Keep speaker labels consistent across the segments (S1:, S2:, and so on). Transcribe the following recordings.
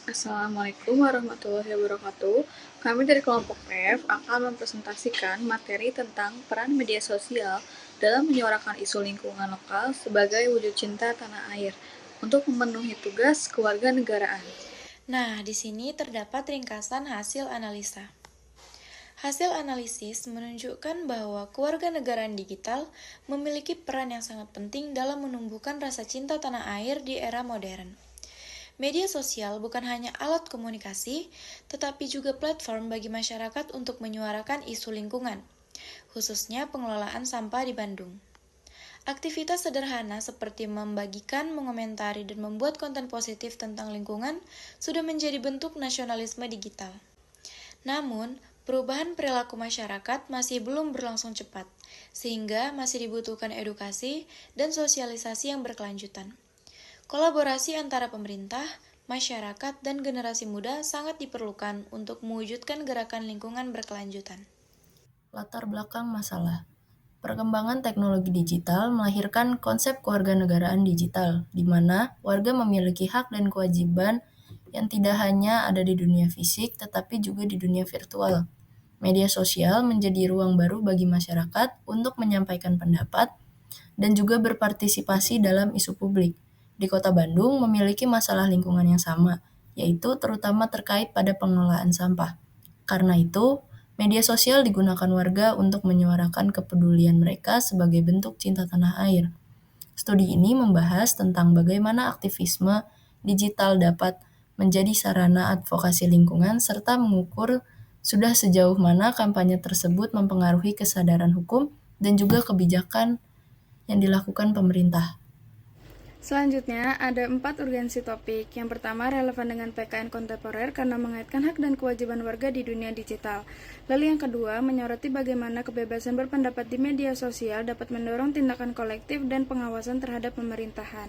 S1: Assalamualaikum warahmatullahi wabarakatuh. Kami dari kelompok F akan mempresentasikan materi tentang peran media sosial dalam menyuarakan isu lingkungan lokal sebagai wujud cinta tanah air untuk memenuhi tugas kewarganegaraan.
S2: Nah, di sini terdapat ringkasan hasil analisa. Hasil analisis menunjukkan bahwa kewarganegaraan digital memiliki peran yang sangat penting dalam menumbuhkan rasa cinta tanah air di era modern. Media sosial bukan hanya alat komunikasi, tetapi juga platform bagi masyarakat untuk menyuarakan isu lingkungan, khususnya pengelolaan sampah di Bandung. Aktivitas sederhana seperti membagikan, mengomentari, dan membuat konten positif tentang lingkungan sudah menjadi bentuk nasionalisme digital. Namun, perubahan perilaku masyarakat masih belum berlangsung cepat, sehingga masih dibutuhkan edukasi dan sosialisasi yang berkelanjutan. Kolaborasi antara pemerintah, masyarakat, dan generasi muda sangat diperlukan untuk mewujudkan gerakan lingkungan berkelanjutan.
S3: Latar belakang masalah. Perkembangan teknologi digital melahirkan konsep kewarganegaraan digital, di mana warga memiliki hak dan kewajiban yang tidak hanya ada di dunia fisik, tetapi juga di dunia virtual. Media sosial menjadi ruang baru bagi masyarakat untuk menyampaikan pendapat dan juga berpartisipasi dalam isu publik. Di Kota Bandung memiliki masalah lingkungan yang sama, yaitu terutama terkait pada pengelolaan sampah. Karena itu, media sosial digunakan warga untuk menyuarakan kepedulian mereka sebagai bentuk cinta tanah air. Studi ini membahas tentang bagaimana aktivisme digital dapat menjadi sarana advokasi lingkungan serta mengukur sudah sejauh mana kampanye tersebut mempengaruhi kesadaran hukum dan juga kebijakan yang dilakukan pemerintah.
S4: Selanjutnya, ada 4 urgensi topik. Yang pertama, relevan dengan PKN kontemporer karena mengaitkan hak dan kewajiban warga di dunia digital. Lalu yang kedua, menyoroti bagaimana kebebasan berpendapat di media sosial dapat mendorong tindakan kolektif dan pengawasan terhadap pemerintahan.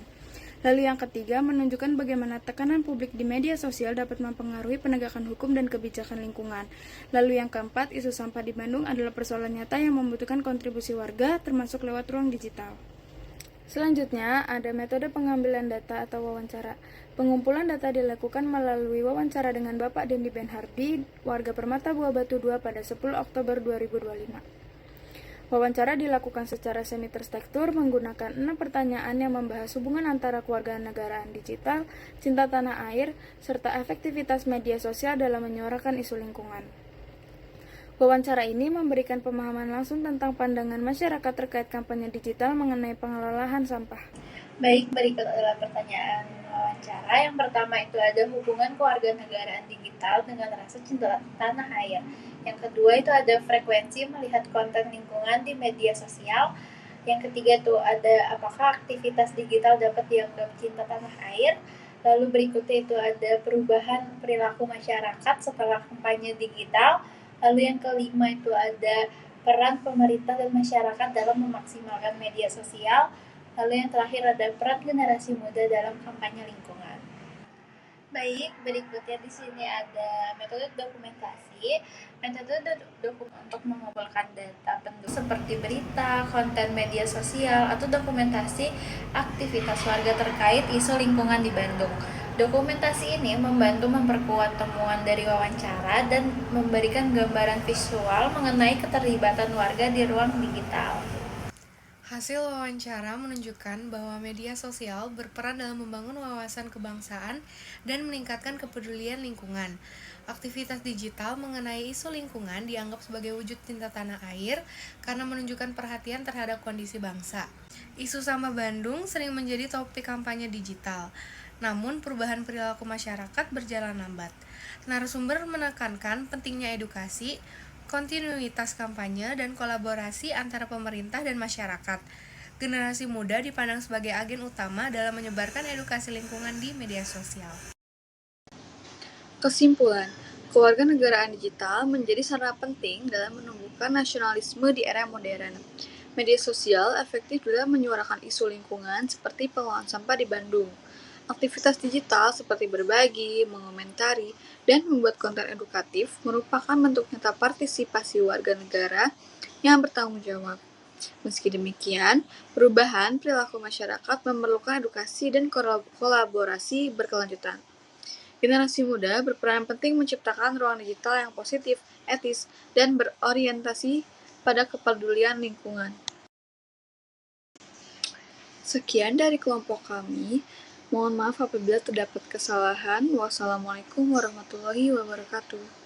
S4: Lalu yang ketiga, menunjukkan bagaimana tekanan publik di media sosial dapat mempengaruhi penegakan hukum dan kebijakan lingkungan. Lalu yang keempat, isu sampah di Bandung adalah persoalan nyata yang membutuhkan kontribusi warga, termasuk lewat ruang digital. Selanjutnya, ada metode pengambilan data atau wawancara. Pengumpulan data dilakukan melalui wawancara dengan Bapak Dendi Benhardi, warga Permata Buah Batu 2 pada 10 Oktober 2025. Wawancara dilakukan secara semi terstruktur menggunakan 6 pertanyaan yang membahas hubungan antara kewarganegaraan digital, cinta tanah air, serta efektivitas media sosial dalam menyuarakan isu lingkungan. Wawancara ini memberikan pemahaman langsung tentang pandangan masyarakat terkait kampanye digital mengenai pengelolaan sampah.
S5: Baik, berikut adalah pertanyaan wawancara. Yang pertama itu ada hubungan kewarganegaraan digital dengan rasa cinta tanah air. Yang kedua itu ada frekuensi melihat konten lingkungan di media sosial. Yang ketiga itu ada apakah aktivitas digital dapat dianggap cinta tanah air. Lalu berikutnya itu ada perubahan perilaku masyarakat setelah kampanye digital. Lalu yang kelima itu ada peran pemerintah dan masyarakat dalam memaksimalkan media sosial. Lalu yang terakhir ada peran generasi muda dalam kampanye lingkungan. Baik, berikutnya di sini ada metode dokumentasi. Metode untuk mengumpulkan data penduduk seperti berita, konten media sosial, atau dokumentasi aktivitas warga terkait isu lingkungan di Bandung. Dokumentasi ini membantu memperkuat temuan dari wawancara dan memberikan gambaran visual mengenai keterlibatan warga di ruang digital.
S6: Hasil wawancara menunjukkan bahwa media sosial berperan dalam membangun wawasan kebangsaan dan meningkatkan kepedulian lingkungan. Aktivitas digital mengenai isu lingkungan dianggap sebagai wujud cinta tanah air karena menunjukkan perhatian terhadap kondisi bangsa. Isu sampah Bandung sering menjadi topik kampanye digital. Namun, perubahan perilaku masyarakat berjalan lambat. Narasumber menekankan pentingnya edukasi, kontinuitas kampanye, dan kolaborasi antara pemerintah dan masyarakat. Generasi muda dipandang sebagai agen utama dalam menyebarkan edukasi lingkungan di media sosial.
S1: Kesimpulan, kewarganegaraan digital menjadi sarana penting dalam menumbuhkan nasionalisme di era modern. Media sosial efektif dalam menyuarakan isu lingkungan seperti pengelolaan sampah di Bandung. Aktivitas digital seperti berbagi, mengomentari, dan membuat konten edukatif merupakan bentuk nyata partisipasi warga negara yang bertanggung jawab. Meski demikian, perubahan perilaku masyarakat memerlukan edukasi dan kolaborasi berkelanjutan. Generasi muda berperan penting menciptakan ruang digital yang positif, etis, dan berorientasi pada kepedulian lingkungan. Sekian dari kelompok kami. Mohon maaf apabila terdapat kesalahan. Wassalamualaikum warahmatullahi wabarakatuh.